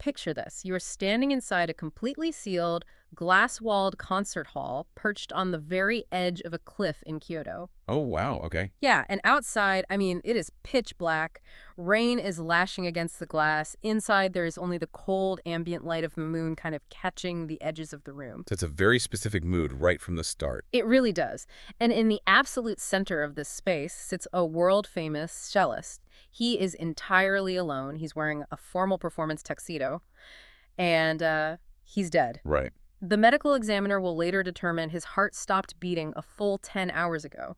picture this. You are standing inside a completely sealed, glass-walled concert hall perched on the very edge of a cliff in Kyoto. Oh, wow. Okay. Yeah, and outside, I mean, it is pitch black. Rain is lashing against the glass. Inside, there is only the cold ambient light of the moon kind of catching the edges of the room. So it's a very specific mood right from the start. It really does. And in the absolute center of this space sits a world-famous cellist. He is entirely alone. He's wearing a formal performance tuxedo, and he's dead. Right. The medical examiner will later determine his heart stopped beating a full 10 hours ago.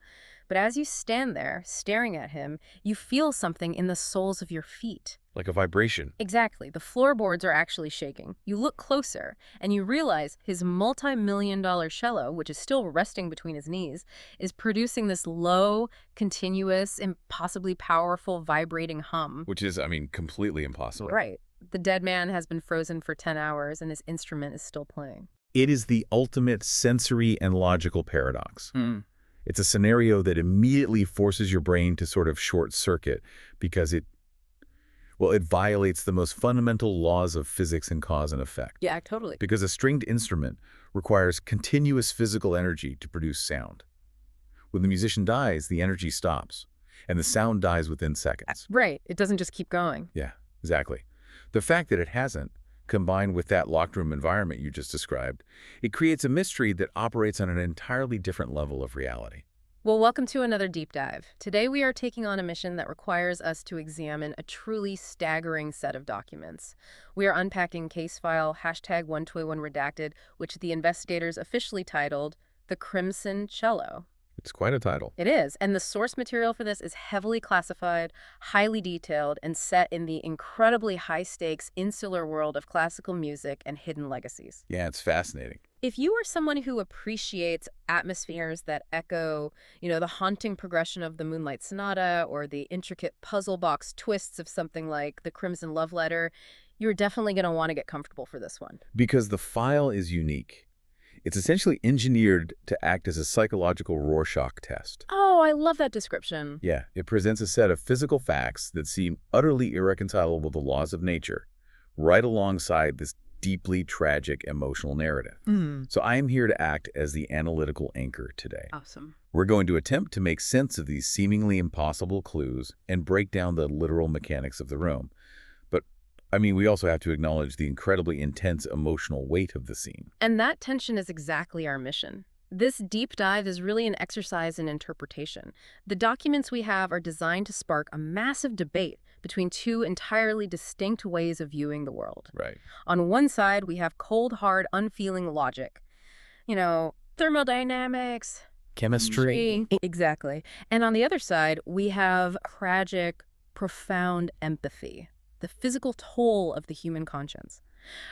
But as you stand there, staring at him, you feel something in the soles of your feet. Like a vibration. Exactly. The floorboards are actually shaking. You look closer, and you realize his multi-million-dollar cello, which is still resting between his knees, is producing this low, continuous, impossibly powerful, vibrating hum. Which is, I mean, completely impossible. Right. The dead man has been frozen for 10 hours, and his instrument is still playing. It is the ultimate sensory and logical paradox. It's a scenario that immediately forces your brain to sort of short circuit because it violates the most fundamental laws of physics and cause and effect. Yeah, totally. Because a stringed instrument requires continuous physical energy to produce sound. When the musician dies, the energy stops, and the sound dies within seconds. Right. It doesn't just keep going. Yeah, exactly. The fact that it hasn't, combined with that locked room environment you just described, it creates a mystery that operates on an entirely different level of reality. Well, welcome to another deep dive. Today we are taking on a mission that requires us to examine a truly staggering set of documents. We are unpacking Case File #121 REDACTED, which the investigators officially titled The Crimson Cello. It's quite a title. It is, and the source material for this is heavily classified, highly detailed, and set in the incredibly high-stakes insular world of classical music and hidden legacies. Yeah, it's fascinating. If you are someone who appreciates atmospheres that echo, the haunting progression of the Moonlight Sonata or the intricate puzzle box twists of something like the Crimson Love Letter, you're definitely going to want to get comfortable for this one. Because the file is unique. It's essentially engineered to act as a psychological Rorschach test. Oh, I love that description. Yeah, it presents a set of physical facts that seem utterly irreconcilable with the laws of nature, right alongside this deeply tragic emotional narrative. So I am here to act as the analytical anchor today. Awesome. We're going to attempt to make sense of these seemingly impossible clues and break down the literal mechanics of the room. I mean, we also have to acknowledge the incredibly intense emotional weight of the scene. And that tension is exactly our mission. This deep dive is really an exercise in interpretation. The documents we have are designed to spark a massive debate between two entirely distinct ways of viewing the world. Right. On one side, we have cold, hard, unfeeling logic. Thermodynamics, Chemistry. Exactly. And on the other side, we have tragic, profound empathy. The physical toll of the human conscience.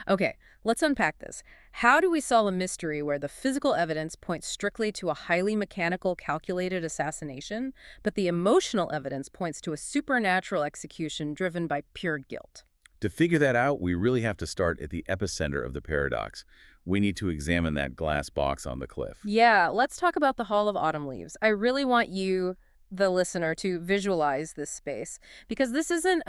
Okay, let's unpack this. How do we solve a mystery where the physical evidence points strictly to a highly mechanical, calculated assassination, but the emotional evidence points to a supernatural execution driven by pure guilt? To figure that out, we really have to start at the epicenter of the paradox. We need to examine that glass box on the cliff. Yeah, let's talk about the Hall of Autumn Leaves. I really want you, the listener, to visualize this space, because this isn't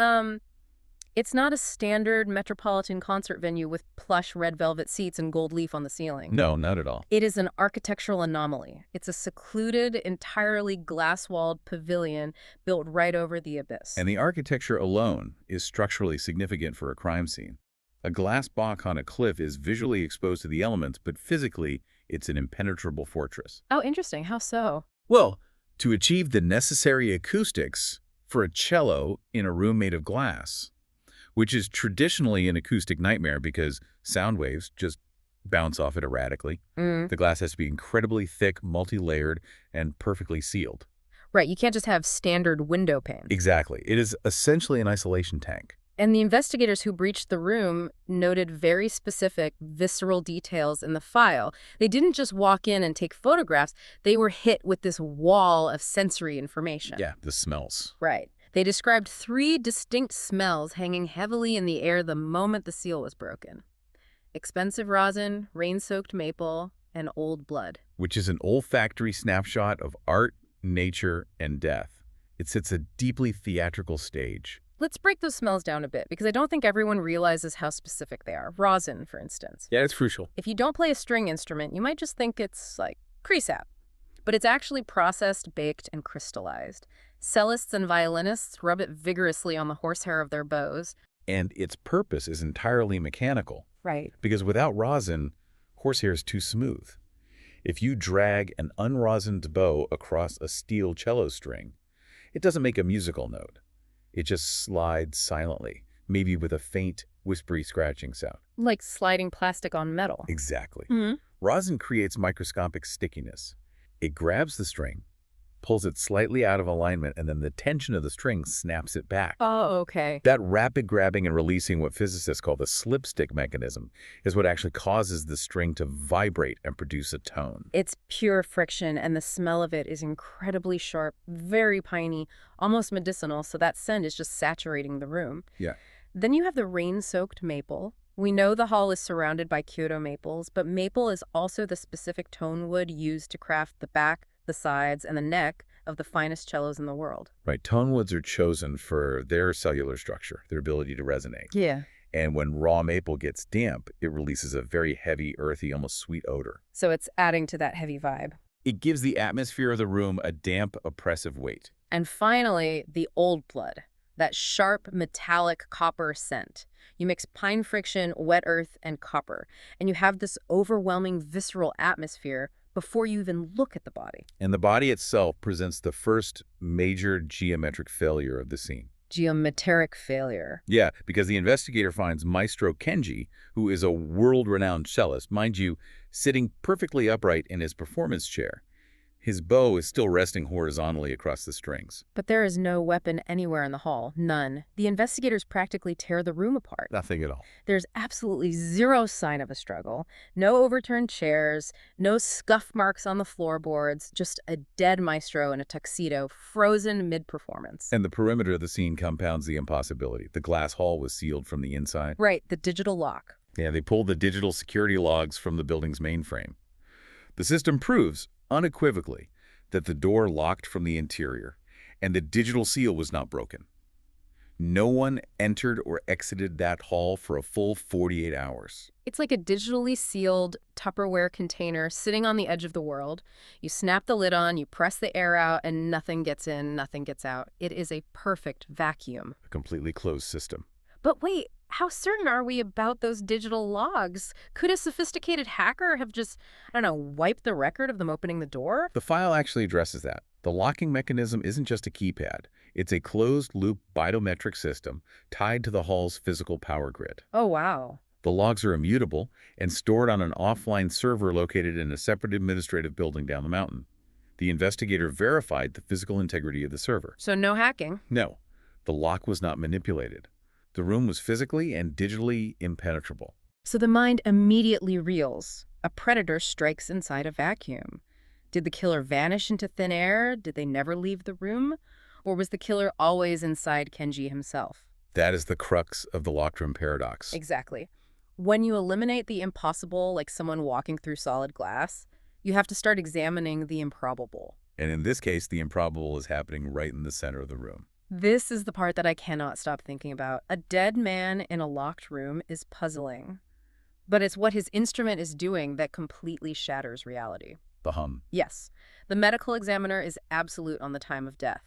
it's not a standard metropolitan concert venue with plush red velvet seats and gold leaf on the ceiling. No, not at all. It is an architectural anomaly. It's a secluded, entirely glass-walled pavilion built right over the abyss. And the architecture alone is structurally significant for a crime scene. A glass box on a cliff is visually exposed to the elements, but physically, it's an impenetrable fortress. Oh, interesting. How so? Well, to achieve the necessary acoustics for a cello in a room made of glass, which is traditionally an acoustic nightmare because sound waves just bounce off it erratically. The glass has to be incredibly thick, multi-layered, and perfectly sealed. Right, you can't just have standard window pane. Exactly. It is essentially an isolation tank. And the investigators who breached the room noted very specific, visceral details in the file. They didn't just walk in and take photographs. They were hit with this wall of sensory information. Yeah, the smells. Right. They described 3 distinct smells hanging heavily in the air the moment the seal was broken. Expensive rosin, rain-soaked maple, and old blood. Which is an olfactory snapshot of art, nature, and death. It sets a deeply theatrical stage. Let's break those smells down a bit, because I don't think everyone realizes how specific they are. Rosin, for instance. Yeah, it's crucial. If you don't play a string instrument, you might just think it's like creosote. But it's actually processed, baked, and crystallized. Cellists and violinists rub it vigorously on the horsehair of their bows. And its purpose is entirely mechanical. Right. Because without rosin, horsehair is too smooth. If you drag an unrosined bow across a steel cello string, it doesn't make a musical note. It just slides silently, maybe with a faint, whispery scratching sound. Like sliding plastic on metal. Exactly. Mm-hmm. Rosin creates microscopic stickiness. It grabs the string, pulls it slightly out of alignment, and then the tension of the string snaps it back. Oh, okay. That rapid grabbing and releasing, what physicists call the slipstick mechanism, is what actually causes the string to vibrate and produce a tone. It's pure friction, and the smell of it is incredibly sharp, very piney, almost medicinal, so that scent is just saturating the room. Yeah. Then you have the rain-soaked maple. We know the hall is surrounded by Kyoto maples, but maple is also the specific tone wood used to craft the back, the sides, and the neck of the finest cellos in the world. Right. Tone woods are chosen for their cellular structure, their ability to resonate. Yeah. And when raw maple gets damp, it releases a very heavy, earthy, almost sweet odor. So it's adding to that heavy vibe. It gives the atmosphere of the room a damp, oppressive weight. And finally, the old blood, that sharp, metallic copper scent. You mix pine friction, wet earth, and copper, and you have this overwhelming visceral atmosphere before you even look at the body. And the body itself presents the first major geometric failure of the scene. Geometric failure. Yeah, because the investigator finds Maestro Kenji, who is a world-renowned cellist, mind you, sitting perfectly upright in his performance chair. His bow is still resting horizontally across the strings. But there is no weapon anywhere in the hall. None. The investigators practically tear the room apart. Nothing at all. There's absolutely zero sign of a struggle. No overturned chairs, no scuff marks on the floorboards, just a dead maestro in a tuxedo, frozen mid-performance. And the perimeter of the scene compounds the impossibility. The glass hall was sealed from the inside. Right, the digital lock. Yeah, they pulled the digital security logs from the building's mainframe. The system proves, unequivocally, that the door locked from the interior, and the digital seal was not broken. No one entered or exited that hall for a full 48 hours. It's like a digitally sealed Tupperware container sitting on the edge of the world. You snap the lid on, you press the air out, and nothing gets in, nothing gets out. It is a perfect vacuum. A completely closed system. But wait, how certain are we about those digital logs? Could a sophisticated hacker have just, I don't know, wiped the record of them opening the door? The file actually addresses that. The locking mechanism isn't just a keypad. It's a closed-loop biometric system tied to the hall's physical power grid. Oh, wow. The logs are immutable and stored on an offline server located in a separate administrative building down the mountain. The investigator verified the physical integrity of the server. So no hacking? No, the lock was not manipulated. The room was physically and digitally impenetrable. So the mind immediately reels. A predator strikes inside a vacuum. Did the killer vanish into thin air? Did they never leave the room? Or was the killer always inside Kenji himself? That is the crux of the locked room paradox. Exactly. When you eliminate the impossible, like someone walking through solid glass, you have to start examining the improbable. And in this case, the improbable is happening right in the center of the room. This is the part that I cannot stop thinking about. A dead man in a locked room is puzzling. But it's what his instrument is doing that completely shatters reality. The hum. Yes. The medical examiner is absolute on the time of death.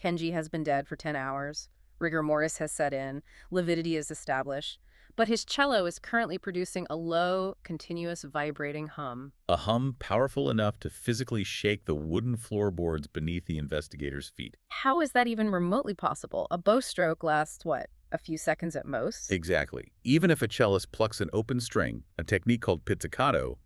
Kenji has been dead for 10 hours. Rigor mortis has set in. Lividity is established. But his cello is currently producing a low, continuous, vibrating hum. A hum powerful enough to physically shake the wooden floorboards beneath the investigator's feet. How is that even remotely possible? A bow stroke lasts, what, a few seconds at most? Exactly. Even if a cellist plucks an open string, a technique called pizzicato,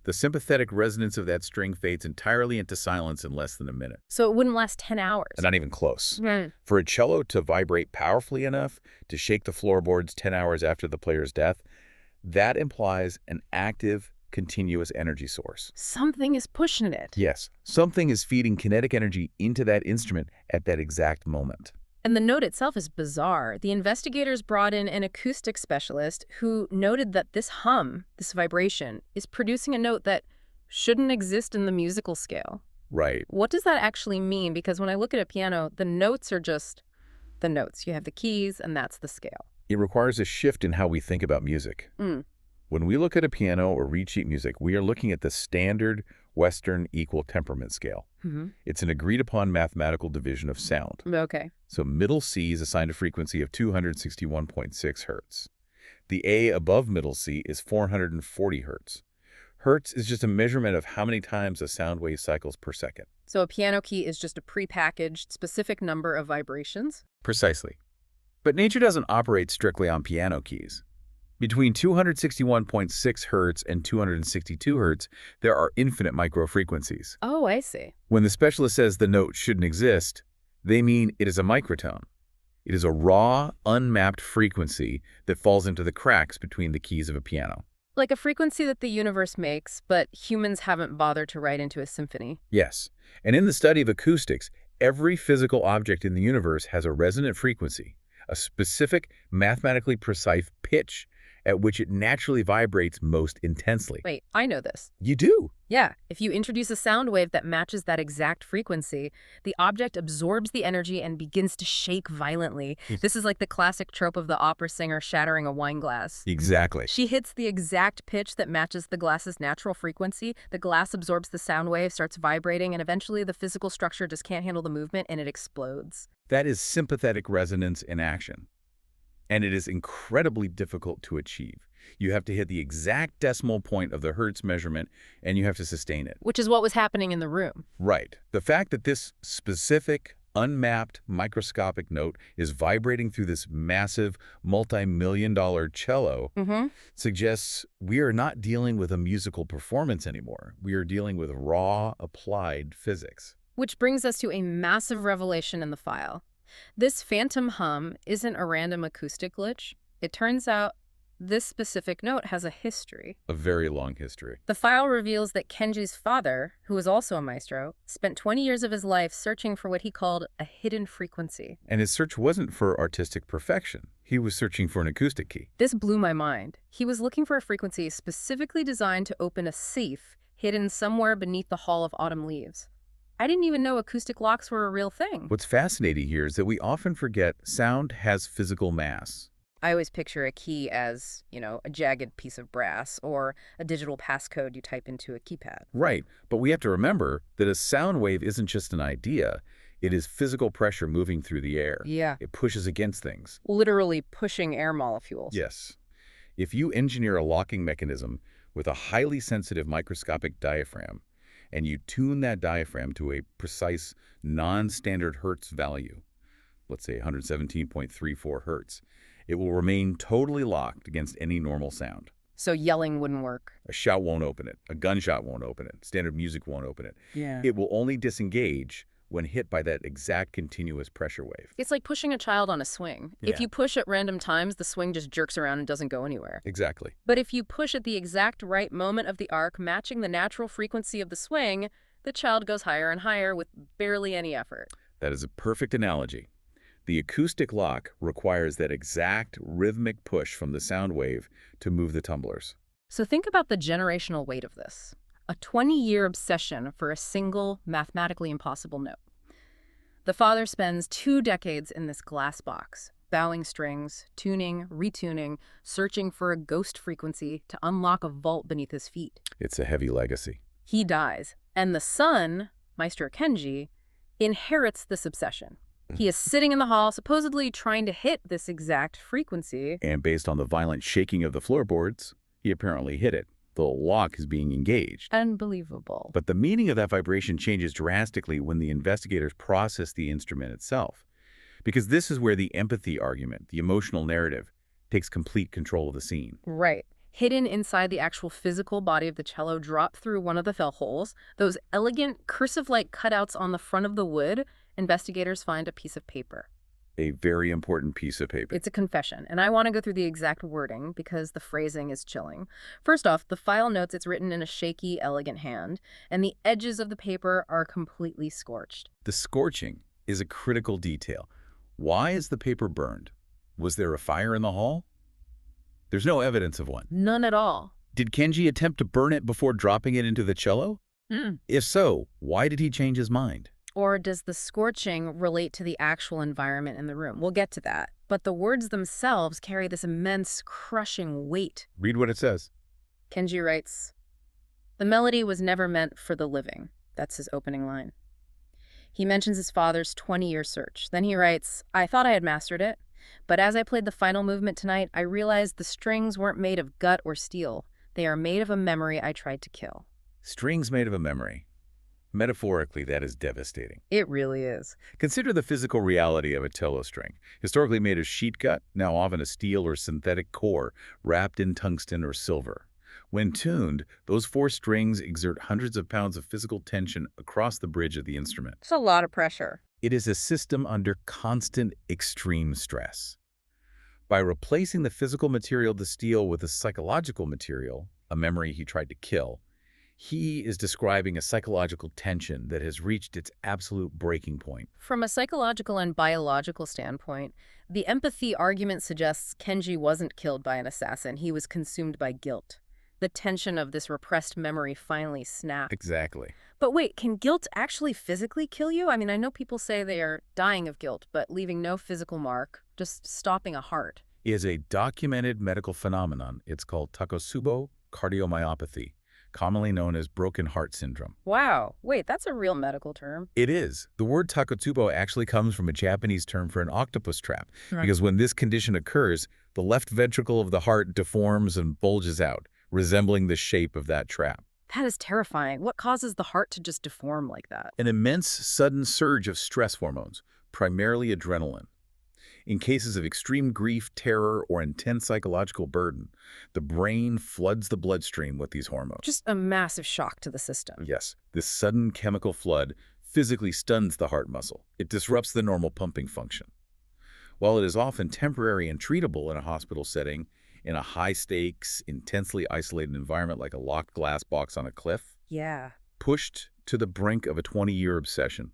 the sympathetic resonance of that string fades entirely into silence in less than a minute. So it wouldn't last 10 hours. Not even close. Mm. For a cello to vibrate powerfully enough to shake the floorboards 10 hours after the player's death, that implies an active, continuous energy source. Something is pushing it. Yes, something is feeding kinetic energy into that instrument at that exact moment. And the note itself is bizarre. The investigators brought in an acoustic specialist who noted that this hum, this vibration, is producing a note that shouldn't exist in the musical scale. Right. What does that actually mean? Because when I look at a piano, the notes are just the notes. You have the keys, and that's the scale. It requires a shift in how we think about music. When we look at a piano or read sheet music, we are looking at the standard Western equal temperament scale. It's an agreed-upon mathematical division of sound. Okay. So middle C is assigned a frequency of 261.6 hertz. The A above middle C is 440 hertz. Hertz is just a measurement of how many times a sound wave cycles per second. So a piano key is just a prepackaged, specific number of vibrations? Precisely. But nature doesn't operate strictly on piano keys. Between 261.6 hertz and 262 hertz, there are infinite microfrequencies. Oh, I see. When the specialist says the note shouldn't exist, they mean it is a microtone. It is a raw, unmapped frequency that falls into the cracks between the keys of a piano. Like a frequency that the universe makes, but humans haven't bothered to write into a symphony. Yes, and in the study of acoustics, every physical object in the universe has a resonant frequency, a specific, mathematically precise pitch at which it naturally vibrates most intensely. Wait, I know this. You do? Yeah, if you introduce a sound wave that matches that exact frequency, the object absorbs the energy and begins to shake violently. This is like the classic trope of the opera singer shattering a wine glass. Exactly. She hits the exact pitch that matches the glass's natural frequency. The glass absorbs the sound wave, starts vibrating, and eventually the physical structure just can't handle the movement and it explodes. That is sympathetic resonance in action. And it is incredibly difficult to achieve. You have to hit the exact decimal point of the hertz measurement, and you have to sustain it. Which is what was happening in the room. Right. The fact that this specific, unmapped, microscopic note is vibrating through this massive, multi-million-dollar cello suggests we are not dealing with a musical performance anymore. We are dealing with raw, applied physics. Which brings us to a massive revelation in the file. This phantom hum isn't a random acoustic glitch. It turns out this specific note has a history. A very long history. The file reveals that Kenji's father, who was also a maestro, spent 20 years of his life searching for what he called a hidden frequency. And his search wasn't for artistic perfection. He was searching for an acoustic key. This blew my mind. He was looking for a frequency specifically designed to open a safe hidden somewhere beneath the Hall of Autumn Leaves. I didn't even know acoustic locks were a real thing. What's fascinating here is that we often forget sound has physical mass. I always picture a key as, a jagged piece of brass or a digital passcode you type into a keypad. Right, but we have to remember that a sound wave isn't just an idea. It is physical pressure moving through the air. Yeah. It pushes against things. Literally pushing air molecules. Yes. If you engineer a locking mechanism with a highly sensitive microscopic diaphragm, and you tune that diaphragm to a precise, non-standard hertz value, let's say 117.34 hertz, it will remain totally locked against any normal sound. So yelling wouldn't work. A shout won't open it. A gunshot won't open it. Standard music won't open it. Yeah. It will only disengage when hit by that exact continuous pressure wave. It's like pushing a child on a swing. Yeah. If you push at random times, the swing just jerks around and doesn't go anywhere. Exactly. But if you push at the exact right moment of the arc, matching the natural frequency of the swing, the child goes higher and higher with barely any effort. That is a perfect analogy. The acoustic lock requires that exact rhythmic push from the sound wave to move the tumblers. So think about the generational weight of this. A 20-year obsession for a single, mathematically impossible note. The father spends 2 decades in this glass box, bowing strings, tuning, retuning, searching for a ghost frequency to unlock a vault beneath his feet. It's a heavy legacy. He dies, and the son, Maestro Kenji, inherits this obsession. He is sitting in the hall, supposedly trying to hit this exact frequency. And based on the violent shaking of the floorboards, he apparently hit it. The lock is being engaged. Unbelievable. But the meaning of that vibration changes drastically when the investigators process the instrument itself. Because this is where the empathy argument, the emotional narrative, takes complete control of the scene. Right. Hidden inside the actual physical body of the cello, drop through one of the fell holes, those elegant cursive-like cutouts on the front of the wood, investigators find a piece of paper. A very important piece of paper. It's a confession, and I want to go through the exact wording because the phrasing is chilling. First off, the file notes it's written in a shaky, elegant hand, and the edges of the paper are completely scorched. The scorching is a critical detail. Why is the paper burned? Was there a fire in the hall? There's no evidence of one. None at all. Did Kenji attempt to burn it before dropping it into the cello? If so, why did he change his mind? Or does the scorching relate to the actual environment in the room? We'll get to that. But the words themselves carry this immense, crushing weight. Read what it says. Kenji writes, "The melody was never meant for the living." That's his opening line. He mentions his father's 20-year search. Then he writes, "I thought I had mastered it, but as I played the final movement tonight, I realized the strings weren't made of gut or steel. They are made of a memory I tried to kill." Strings made of a memory. Metaphorically, that is devastating. It really is. Consider the physical reality of a cello string, historically made of sheet gut, now often a steel or synthetic core wrapped in tungsten or silver. When tuned, those 4 strings exert hundreds of pounds of physical tension across the bridge of the instrument. It's a lot of pressure. It is a system under constant extreme stress. By replacing the physical material, the steel, with a psychological material, a memory he tried to kill, he is describing a psychological tension that has reached its absolute breaking point. From a psychological and biological standpoint, the empathy argument suggests Kenji wasn't killed by an assassin. He was consumed by guilt. The tension of this repressed memory finally snapped. Exactly. But wait, can guilt actually physically kill you? I mean, I know people say they are dying of guilt, but leaving no physical mark, just stopping a heart. It is a documented medical phenomenon. It's called tuxedo cardiomyopathy, commonly known as broken heart syndrome. Wow. Wait, that's a real medical term. It is. The word tuxedo actually comes from a Japanese term for an octopus trap, because when this condition occurs, the left ventricle of the heart deforms and bulges out, resembling the shape of that trap. That is terrifying. What causes the heart to just deform like that? An immense sudden surge of stress hormones, primarily adrenaline. In cases of extreme grief, terror, or intense psychological burden, the brain floods the bloodstream with these hormones. Just a massive shock to the system. Yes, this sudden chemical flood physically stuns the heart muscle. It disrupts the normal pumping function. While it is often temporary and treatable in a hospital setting, in a high-stakes, intensely isolated environment like a locked glass box on a cliff, Yeah. pushed to the brink of a 20-year obsession,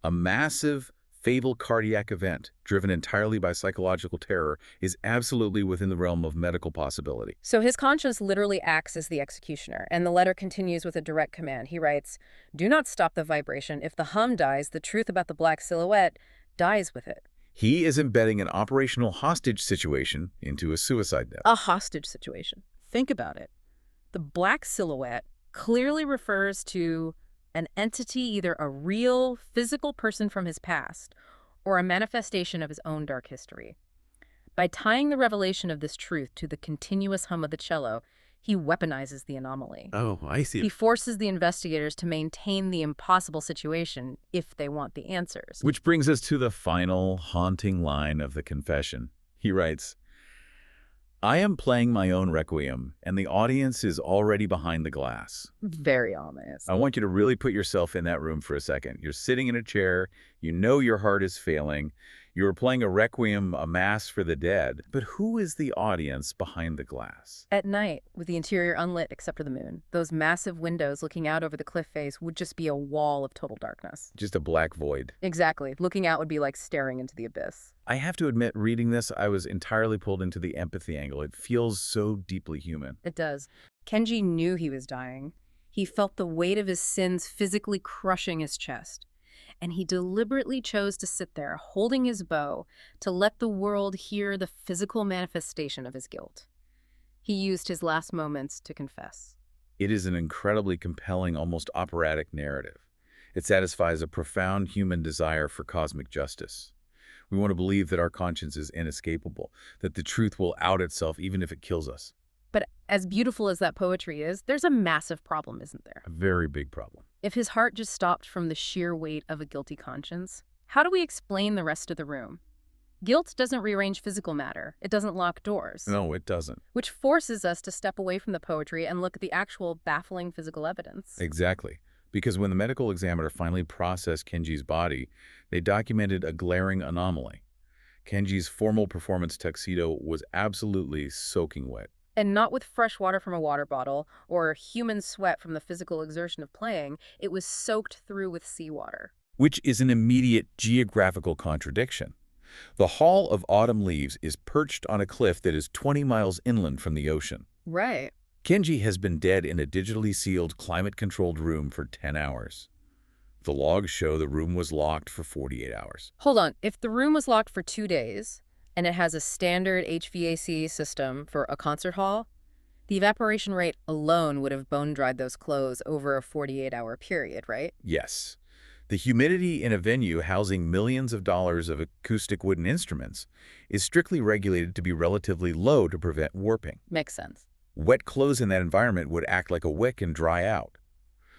a massive, fatal cardiac event driven entirely by psychological terror is absolutely within the realm of medical possibility. So his conscience literally acts as the executioner, and the letter continues with a direct command. He writes, "Do not stop the vibration. If the hum dies, the truth about the black silhouette dies with it." He is embedding an operational hostage situation into a suicide note. A hostage situation. Think about it. The black silhouette clearly refers to an entity, either a real, physical person from his past or a manifestation of his own dark history. By tying the revelation of this truth to the continuous hum of the cello, he weaponizes the anomaly. Oh, I see. He forces the investigators to maintain the impossible situation if they want the answers. Which brings us to the final haunting line of the confession. He writes, "I am playing my own Requiem, and the audience is already behind the glass." Very ominous. I want you to really put yourself in that room for a second. You're sitting in a chair. You know your heart is failing. You're playing a Requiem, a mass for the dead. But who is the audience behind the glass? At night, with the interior unlit except for the moon, those massive windows looking out over the cliff face would just be a wall of total darkness. Just a black void. Exactly. Looking out would be like staring into the abyss. I have to admit, reading this, I was entirely pulled into the empathy angle. It feels so deeply human. It does. Kenji knew he was dying. He felt the weight of his sins physically crushing his chest. And he deliberately chose to sit there, holding his bow, to let the world hear the physical manifestation of his guilt. He used his last moments to confess. It is an incredibly compelling, almost operatic narrative. It satisfies a profound human desire for cosmic justice. We want to believe that our conscience is inescapable, that the truth will out itself even if it kills us. But as beautiful as that poetry is, there's a massive problem, isn't there? A very big problem. If his heart just stopped from the sheer weight of a guilty conscience, how do we explain the rest of the room? Guilt doesn't rearrange physical matter. It doesn't lock doors. No, it doesn't. Which forces us to step away from the poetry and look at the actual baffling physical evidence. Exactly. Because when the medical examiner finally processed Kenji's body, they documented a glaring anomaly. Kenji's formal performance tuxedo was absolutely soaking wet. And not with fresh water from a water bottle or human sweat from the physical exertion of playing. It was soaked through with seawater. Which is an immediate geographical contradiction. The Hall of Autumn Leaves is perched on a cliff that is 20 miles inland from the ocean. Right. Kenji has been dead in a digitally sealed, climate-controlled room for 10 hours. The logs show the room was locked for 48 hours. Hold on. If the room was locked for 2 days and it has a standard HVAC system for a concert hall, the evaporation rate alone would have bone-dried those clothes over a 48-hour period, right? Yes. The humidity in a venue housing millions of dollars of acoustic wooden instruments is strictly regulated to be relatively low to prevent warping. Makes sense. Wet clothes in that environment would act like a wick and dry out.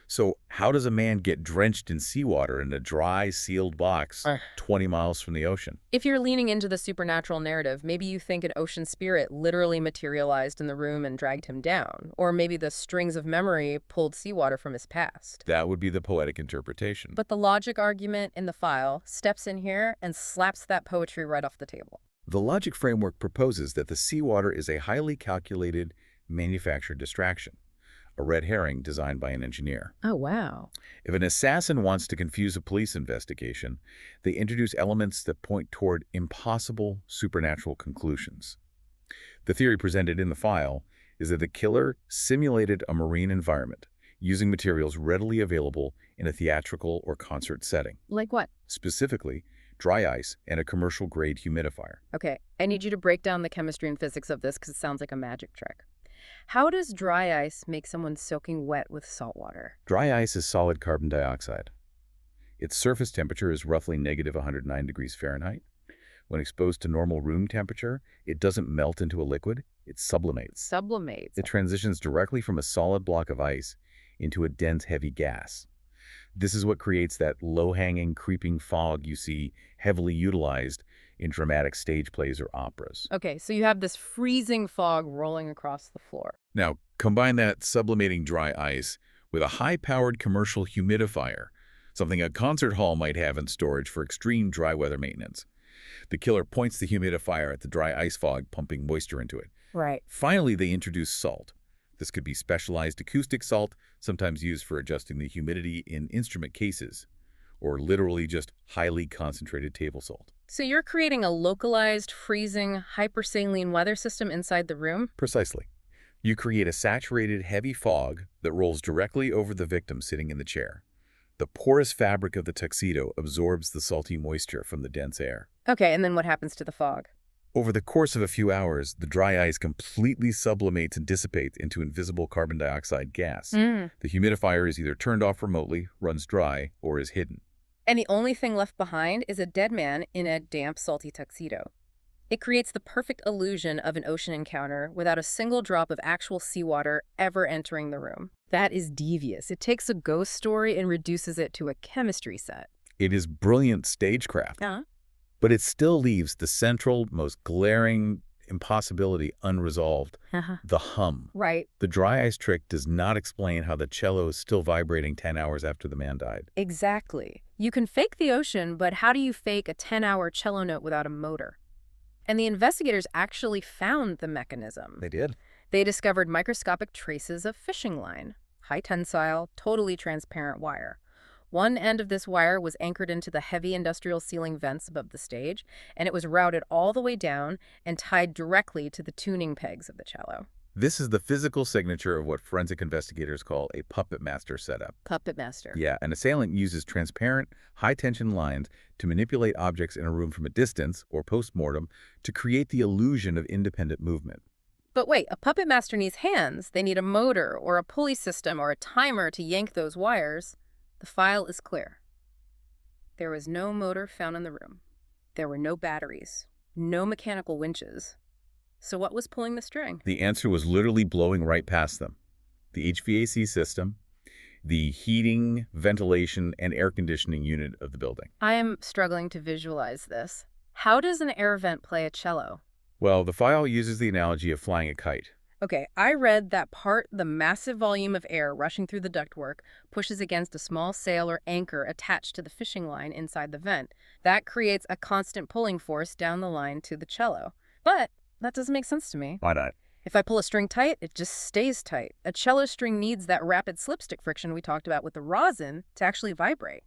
So how does a man get drenched in seawater in a dry, sealed box 20 miles from the ocean? If you're leaning into the supernatural narrative, maybe you think an ocean spirit literally materialized in the room and dragged him down. Or maybe the strings of memory pulled seawater from his past. That would be the poetic interpretation. But the logic argument in the file steps in here and slaps that poetry right off the table. The logic framework proposes that the seawater is a highly calculated, manufactured distraction, a red herring designed by an engineer. Oh, wow. If an assassin wants to confuse a police investigation, they introduce elements that point toward impossible supernatural conclusions. The theory presented in the file is that the killer simulated a marine environment using materials readily available in a theatrical or concert setting. Like what? Specifically, dry ice and a commercial-grade humidifier. Okay, I need you to break down the chemistry and physics of this because it sounds like a magic trick. How does dry ice make someone soaking wet with salt water? Dry ice is solid carbon dioxide. Its surface temperature is roughly negative 109 degrees Fahrenheit. When exposed to normal room temperature, it doesn't melt into a liquid, it sublimates. Sublimates. It transitions directly from a solid block of ice into a dense, heavy gas. This is what creates that low-hanging, creeping fog you see heavily utilized in dramatic stage plays or operas. Okay, so you have this freezing fog rolling across the floor. Now, combine that sublimating dry ice with a high-powered commercial humidifier, something a concert hall might have in storage for extreme dry weather maintenance. The killer points the humidifier at the dry ice fog, pumping moisture into it. Right. Finally, they introduce salt. This could be specialized acoustic salt, sometimes used for adjusting the humidity in instrument cases, or literally just highly concentrated table salt. So you're creating a localized, freezing, hypersaline weather system inside the room? Precisely. You create a saturated, heavy fog that rolls directly over the victim sitting in the chair. The porous fabric of the tuxedo absorbs the salty moisture from the dense air. Okay, and then what happens to the fog? Over the course of a few hours, the dry ice completely sublimates and dissipates into invisible carbon dioxide gas. The humidifier is either turned off remotely, runs dry, or is hidden. And the only thing left behind is a dead man in a damp, salty tuxedo. It creates the perfect illusion of an ocean encounter without a single drop of actual seawater ever entering the room. That is devious. It takes a ghost story and reduces it to a chemistry set. It is brilliant stagecraft. But it still leaves the central, most glaring impossibility unresolved, the hum. Right. The dry ice trick does not explain how the cello is still vibrating 10 hours after the man died. Exactly. You can fake the ocean, but how do you fake a 10-hour cello note without a motor? And the investigators actually found the mechanism. They did. They discovered microscopic traces of fishing line, high tensile, totally transparent wire. One end of this wire was anchored into the heavy industrial ceiling vents above the stage, and it was routed all the way down and tied directly to the tuning pegs of the cello. This is the physical signature of what forensic investigators call a puppet master setup. Puppet master. Yeah, an assailant uses transparent, high-tension lines to manipulate objects in a room from a distance, or post-mortem, to create the illusion of independent movement. But wait, a puppet master needs hands. They need a motor or a pulley system or a timer to yank those wires. The file is clear. There was no motor found in the room. There were no batteries, no mechanical winches. So what was pulling the string? The answer was literally blowing right past them. The HVAC system, the heating, ventilation, and air conditioning unit of the building. I am struggling to visualize this. How does an air vent play a cello? Well, the file uses the analogy of flying a kite. Okay, I read that the massive volume of air rushing through the ductwork pushes against a small sail or anchor attached to the fishing line inside the vent. That creates a constant pulling force down the line to the cello. But that doesn't make sense to me. Why not? If I pull a string tight, it just stays tight. A cello string needs that rapid slipstick friction we talked about with the rosin to actually vibrate.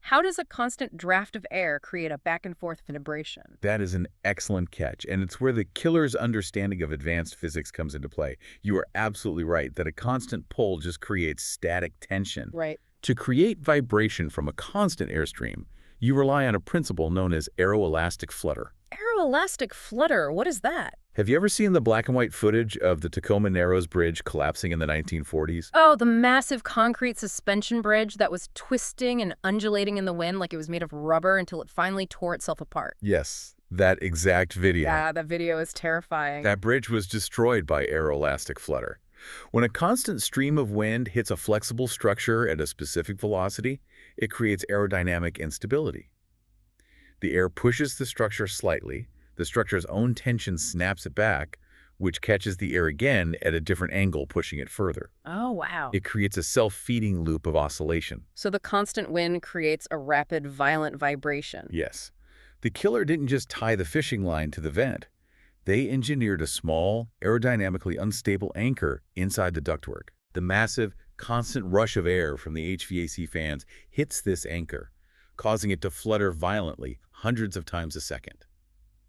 How does a constant draft of air create a back-and-forth vibration? That is an excellent catch, and it's where the killer's understanding of advanced physics comes into play. You are absolutely right that a constant pull just creates static tension. Right. To create vibration from a constant airstream, you rely on a principle known as aeroelastic flutter. Aeroelastic flutter, what is that? Have you ever seen the black and white footage of the Tacoma Narrows Bridge collapsing in the 1940s? Oh, the massive concrete suspension bridge that was twisting and undulating in the wind like it was made of rubber until it finally tore itself apart. Yes, that exact video. Yeah, that video is terrifying. That bridge was destroyed by aeroelastic flutter. When a constant stream of wind hits a flexible structure at a specific velocity, it creates aerodynamic instability. The air pushes the structure slightly, the structure's own tension snaps it back, which catches the air again at a different angle, pushing it further. Oh, wow. It creates a self-feeding loop of oscillation. So the constant wind creates a rapid, violent vibration. Yes. The killer didn't just tie the fishing line to the vent. They engineered a small, aerodynamically unstable anchor inside the ductwork. The massive, constant rush of air from the HVAC fans hits this anchor, causing it to flutter violently hundreds of times a second.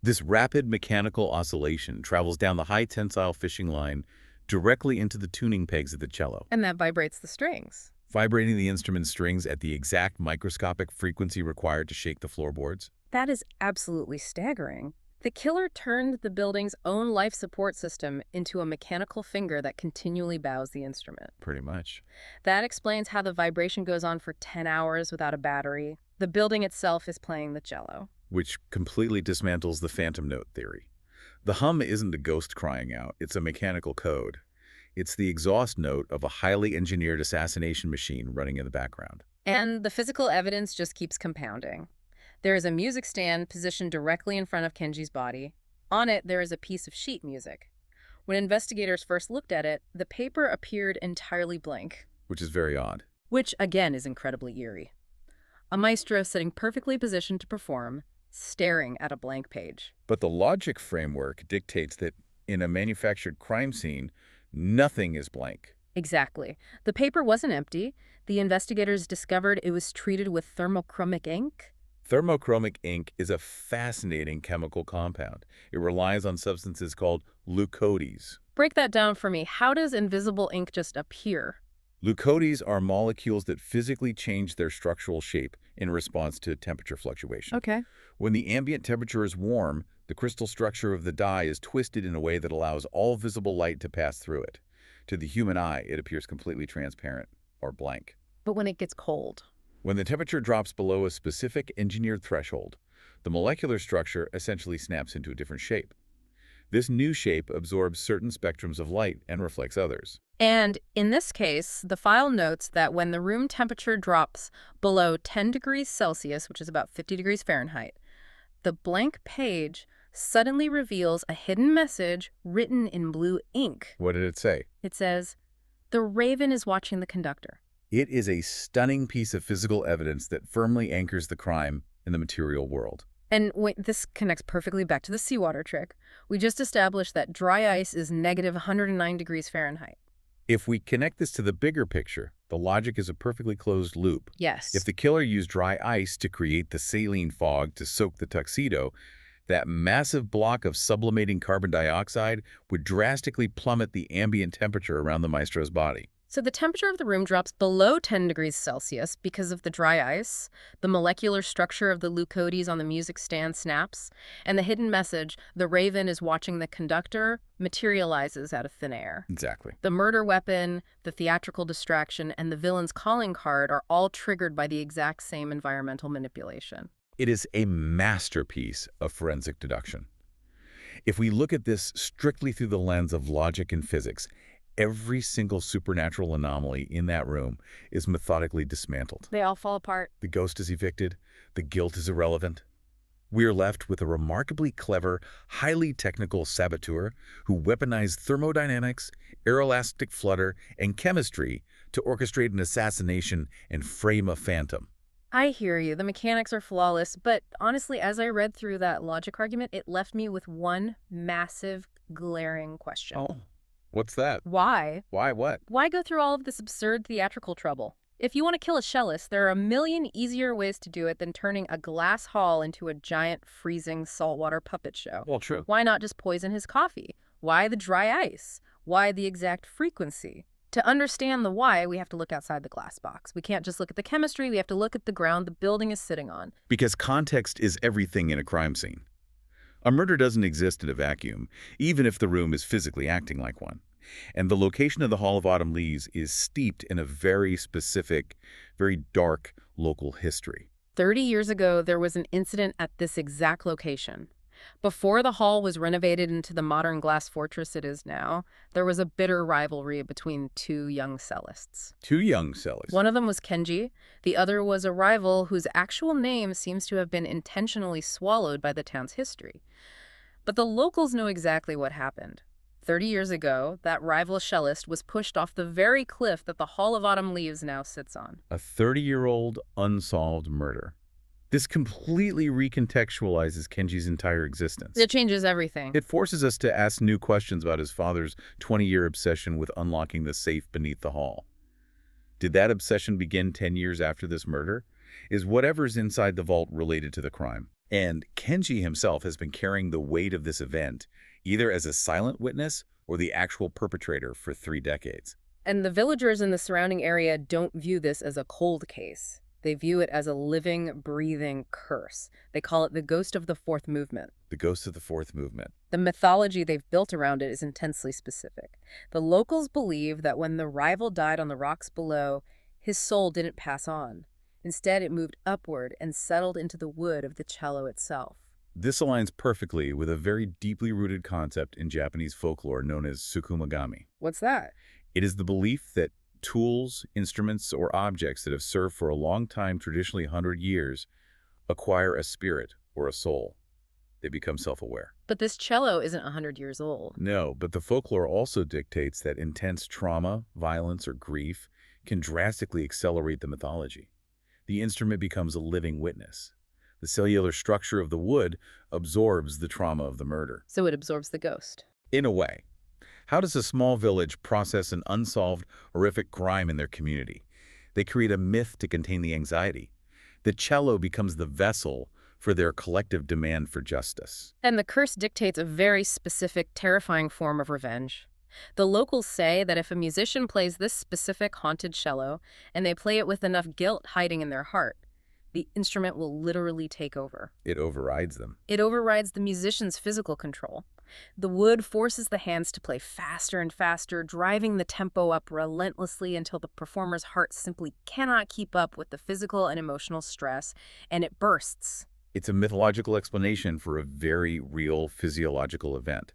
This rapid mechanical oscillation travels down the high-tensile fishing line directly into the tuning pegs of the cello, And that vibrates the strings. vibrating the instrument strings at the exact microscopic frequency required to shake the floorboards. That is absolutely staggering. The killer turned the building's own life support system into a mechanical finger that continually bows the instrument. Pretty much. That explains how the vibration goes on for 10 hours without a battery. The building itself is playing the cello. Which completely dismantles the phantom note theory. The hum isn't a ghost crying out, it's a mechanical code. It's the exhaust note of a highly engineered assassination machine running in the background. And the physical evidence just keeps compounding. There is a music stand positioned directly in front of Kenji's body. On it, there is a piece of sheet music. When investigators first looked at it, the paper appeared entirely blank. Which is very odd. Which, again, is incredibly eerie. A maestro sitting perfectly positioned to perform, staring at a blank page. But the logic framework dictates that in a manufactured crime scene, nothing is blank. Exactly. The paper wasn't empty. The investigators discovered it was treated with thermochromic ink. Thermochromic ink is a fascinating chemical compound. It relies on substances called leucodes. Break that down for me. How does invisible ink just appear? Leucodes are molecules that physically change their structural shape in response to temperature fluctuation. Okay. When the ambient temperature is warm, the crystal structure of the dye is twisted in a way that allows all visible light to pass through it. To the human eye, it appears completely transparent, or blank. But when it gets cold? When the temperature drops below a specific engineered threshold, the molecular structure essentially snaps into a different shape. This new shape absorbs certain spectrums of light and reflects others. And in this case, the file notes that when the room temperature drops below 10 degrees Celsius, which is about 50 degrees Fahrenheit, the blank page suddenly reveals a hidden message written in blue ink. What did it say? It says, "The raven is watching the conductor." It is a stunning piece of physical evidence that firmly anchors the crime in the material world. And this connects perfectly back to the seawater trick. We just established that dry ice is negative 109 degrees Fahrenheit. If we connect this to the bigger picture, the logic is a perfectly closed loop. Yes. If the killer used dry ice to create the saline fog to soak the tuxedo, that massive block of sublimating carbon dioxide would drastically plummet the ambient temperature around the maestro's body. So the temperature of the room drops below 10 degrees Celsius because of the dry ice, the molecular structure of the leucodes on the music stand snaps, and the hidden message, "The raven is watching the conductor," materializes out of thin air. Exactly. The murder weapon, the theatrical distraction, and the villain's calling card are all triggered by the exact same environmental manipulation. It is a masterpiece of forensic deduction. If we look at this strictly through the lens of logic and physics, every single supernatural anomaly in that room is methodically dismantled. They all fall apart. The ghost is evicted. The guilt is irrelevant. We are left with a remarkably clever, highly technical saboteur who weaponized thermodynamics, aeroelastic flutter, and chemistry to orchestrate an assassination and frame a phantom. I hear you. The mechanics are flawless, but honestly, as I read through that logic argument, it left me with one massive, glaring question. Oh, what's that? Why? Why what? Why go through all of this absurd theatrical trouble? If you want to kill a cellist, there are a million easier ways to do it than turning a glass hall into a giant, freezing, saltwater puppet show. Well, true. Why not just poison his coffee? Why the dry ice? Why the exact frequency? To understand the why, we have to look outside the glass box. We can't just look at the chemistry, we have to look at the ground the building is sitting on. Because context is everything in a crime scene. A murder doesn't exist in a vacuum, even if the room is physically acting like one. And the location of the Hall of Autumn Leaves is steeped in a very specific, very dark local history. 30 years ago, there was an incident at this exact location. Before the hall was renovated into the modern glass fortress it is now, there was a bitter rivalry between two young cellists. Two young cellists. One of them was Kenji, the other was a rival whose actual name seems to have been intentionally swallowed by the town's history. But the locals know exactly what happened. 30 years ago, that rival cellist was pushed off the very cliff that the Hall of Autumn Leaves now sits on. A 30-year-old unsolved murder. This completely recontextualizes Kenji's entire existence. It changes everything. It forces us to ask new questions about his father's 20-year obsession with unlocking the safe beneath the hall. Did that obsession begin 10 years after this murder? Is whatever's inside the vault related to the crime? And Kenji himself has been carrying the weight of this event, either as a silent witness or the actual perpetrator for 3 decades. And the villagers in the surrounding area don't view this as a cold case. They view it as a living, breathing curse. They call it the ghost of the fourth movement. The ghost of the fourth movement. The mythology they've built around it is intensely specific. The locals believe that when the rival died on the rocks below, his soul didn't pass on. Instead, it moved upward and settled into the wood of the cello itself. This aligns perfectly with a very deeply rooted concept in Japanese folklore known as tsukumogami. What's that? It is the belief that tools, instruments, or objects that have served for a long time, traditionally 100 years, acquire a spirit or a soul. They become self-aware. But this cello isn't 100 years old. No, but the folklore also dictates that intense trauma, violence, or grief can drastically accelerate the mythology. The instrument becomes a living witness. The cellular structure of the wood absorbs the trauma of the murder. So it absorbs the ghost. In a way. How does a small village process an unsolved, horrific crime in their community? They create a myth to contain the anxiety. The cello becomes the vessel for their collective demand for justice. And the curse dictates a very specific, terrifying form of revenge. The locals say that if a musician plays this specific haunted cello, and they play it with enough guilt hiding in their heart, the instrument will literally take over. It overrides them. It overrides the musician's physical control. The wood forces the hands to play faster and faster, driving the tempo up relentlessly until the performer's heart simply cannot keep up with the physical and emotional stress, and it bursts. It's a mythological explanation for a very real physiological event.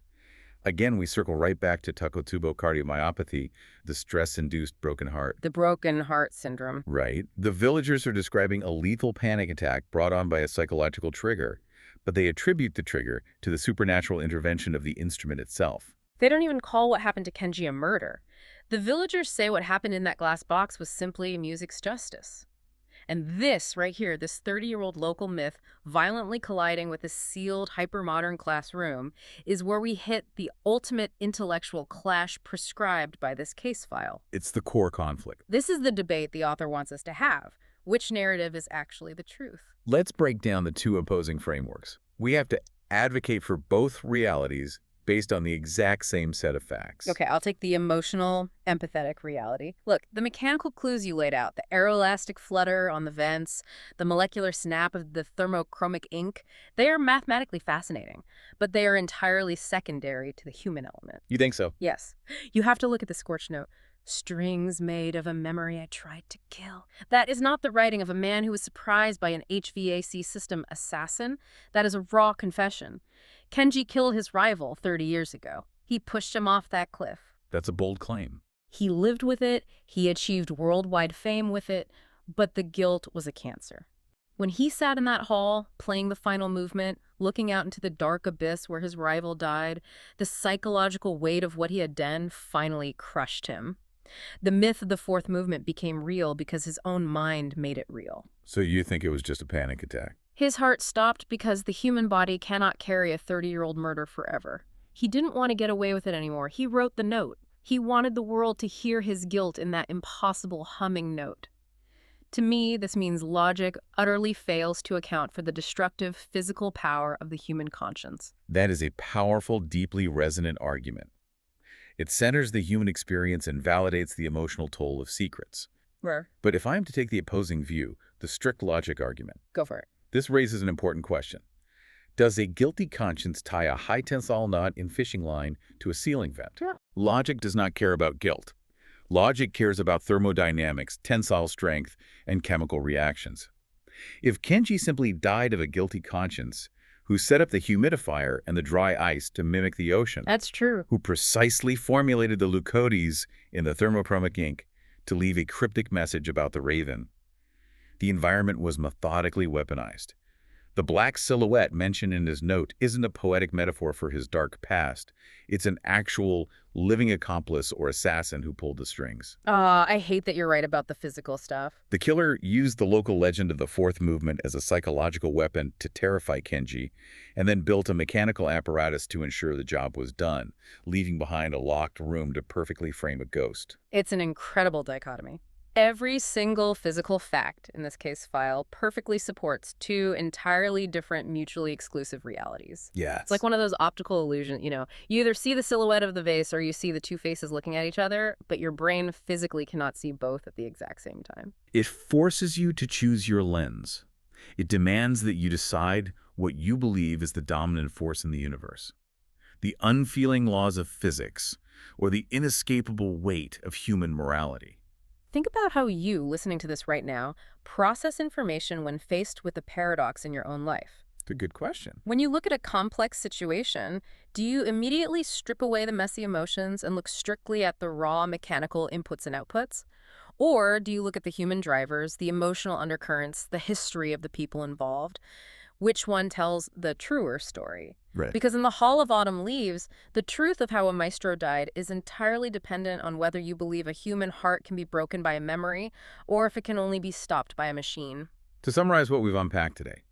Again, we circle right back to Takotsubo cardiomyopathy, the stress-induced broken heart. The broken heart syndrome. Right. The villagers are describing a lethal panic attack brought on by a psychological trigger, but they attribute the trigger to the supernatural intervention of the instrument itself. They don't even call what happened to Kenji a murder. The villagers say what happened in that glass box was simply music's justice. And this right here, this 30-year-old local myth violently colliding with a sealed, hyper-modern classroom, is where we hit the ultimate intellectual clash prescribed by this case file. It's the core conflict. This is the debate the author wants us to have. Which narrative is actually the truth? Let's break down the two opposing frameworks. We have to advocate for both realities based on the exact same set of facts. Okay, I'll take the emotional, empathetic reality. Look, the mechanical clues you laid out, the aeroelastic flutter on the vents, the molecular snap of the thermochromic ink, they are mathematically fascinating, but they are entirely secondary to the human element. You think so? Yes. You have to look at the scorched note. Strings made of a memory I tried to kill. That is not the writing of a man who was surprised by an HVAC system assassin. That is a raw confession. Kenji killed his rival 30 years ago. He pushed him off that cliff. That's a bold claim. He lived with it, he achieved worldwide fame with it, but the guilt was a cancer. When he sat in that hall, playing the final movement, looking out into the dark abyss where his rival died, the psychological weight of what he had done finally crushed him. The myth of the fourth movement became real because his own mind made it real. So you think it was just a panic attack? His heart stopped because the human body cannot carry a 30-year-old murder forever. He didn't want to get away with it anymore. He wrote the note. He wanted the world to hear his guilt in that impossible humming note. To me, this means logic utterly fails to account for the destructive physical power of the human conscience. That is a powerful, deeply resonant argument. It centers the human experience and validates the emotional toll of secrets. Rare. But if I am to take the opposing view, the strict logic argument, Go for it. this raises an important question. Does a guilty conscience tie a high tensile knot in fishing line to a ceiling vent? Yeah. Logic does not care about guilt. Logic cares about thermodynamics, tensile strength, and chemical reactions. If Kenji simply died of a guilty conscience, who set up the humidifier and the dry ice to mimic the ocean, That's true. who precisely formulated the leucodes in the thermochromic ink to leave a cryptic message about the raven, the environment was methodically weaponized. The black silhouette mentioned in his note isn't a poetic metaphor for his dark past. It's an actual living accomplice or assassin who pulled the strings. I hate that you're right about the physical stuff. The killer used the local legend of the fourth movement as a psychological weapon to terrify Kenji, and then built a mechanical apparatus to ensure the job was done, leaving behind a locked room to perfectly frame a ghost. It's an incredible dichotomy. Every single physical fact in this case file perfectly supports two entirely different, mutually exclusive realities. Yes. It's like one of those optical illusions, you either see the silhouette of the vase or you see the two faces looking at each other, but your brain physically cannot see both at the exact same time. It forces you to choose your lens. It demands that you decide what you believe is the dominant force in the universe. The unfeeling laws of physics, or the inescapable weight of human morality. Think about how you, listening to this right now, process information when faced with a paradox in your own life. It's a good question. When you look at a complex situation, do you immediately strip away the messy emotions and look strictly at the raw mechanical inputs and outputs? Or do you look at the human drivers, the emotional undercurrents, the history of the people involved? Which one tells the truer story? Right. Because in the Hall of Autumn Leaves, the truth of how a maestro died is entirely dependent on whether you believe a human heart can be broken by a memory or if it can only be stopped by a machine. To summarize what we've unpacked today,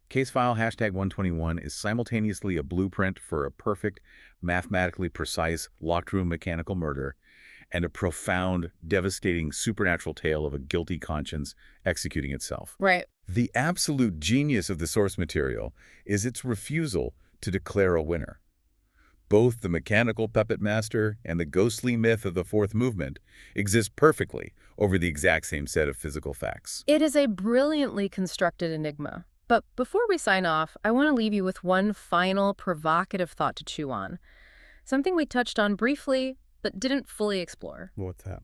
Case File #121 is simultaneously a blueprint for a perfect, mathematically precise, locked-room mechanical murder and a profound, devastating supernatural tale of a guilty conscience executing itself. Right. The absolute genius of the source material is its refusal to declare a winner. Both the mechanical puppet master and the ghostly myth of the fourth movement exist perfectly over the exact same set of physical facts. It is a brilliantly constructed enigma. But before we sign off, I want to leave you with one final provocative thought to chew on. Something we touched on briefly, but didn't fully explore. What's that?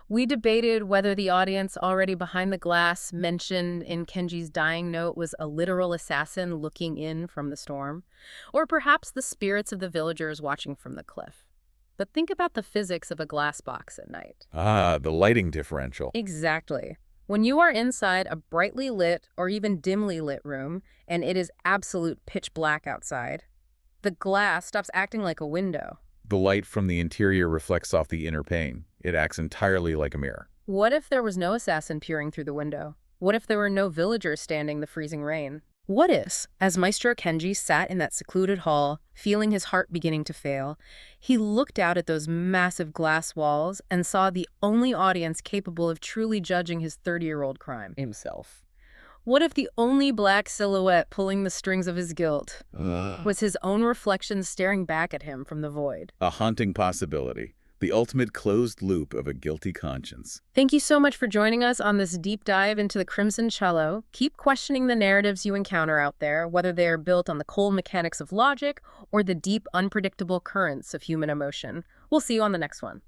We debated whether the audience already behind the glass mentioned in Kenji's dying note was a literal assassin looking in from the storm, or perhaps the spirits of the villagers watching from the cliff. But think about the physics of a glass box at night. Ah, the lighting differential. Exactly. When you are inside a brightly lit or even dimly lit room, and it is absolute pitch black outside, the glass stops acting like a window. The light from the interior reflects off the inner pane. It acts entirely like a mirror. What if there was no assassin peering through the window? What if there were no villagers standing the freezing rain? What if, as Maestro Kenji sat in that secluded hall, feeling his heart beginning to fail, he looked out at those massive glass walls and saw the only audience capable of truly judging his 30-year-old crime? Himself. What if the only black silhouette pulling the strings of his guilt was his own reflection staring back at him from the void? A haunting possibility. The ultimate closed loop of a guilty conscience. Thank you so much for joining us on this deep dive into the Crimson Cello. Keep questioning the narratives you encounter out there, whether they are built on the cold mechanics of logic or the deep, unpredictable currents of human emotion. We'll see you on the next one.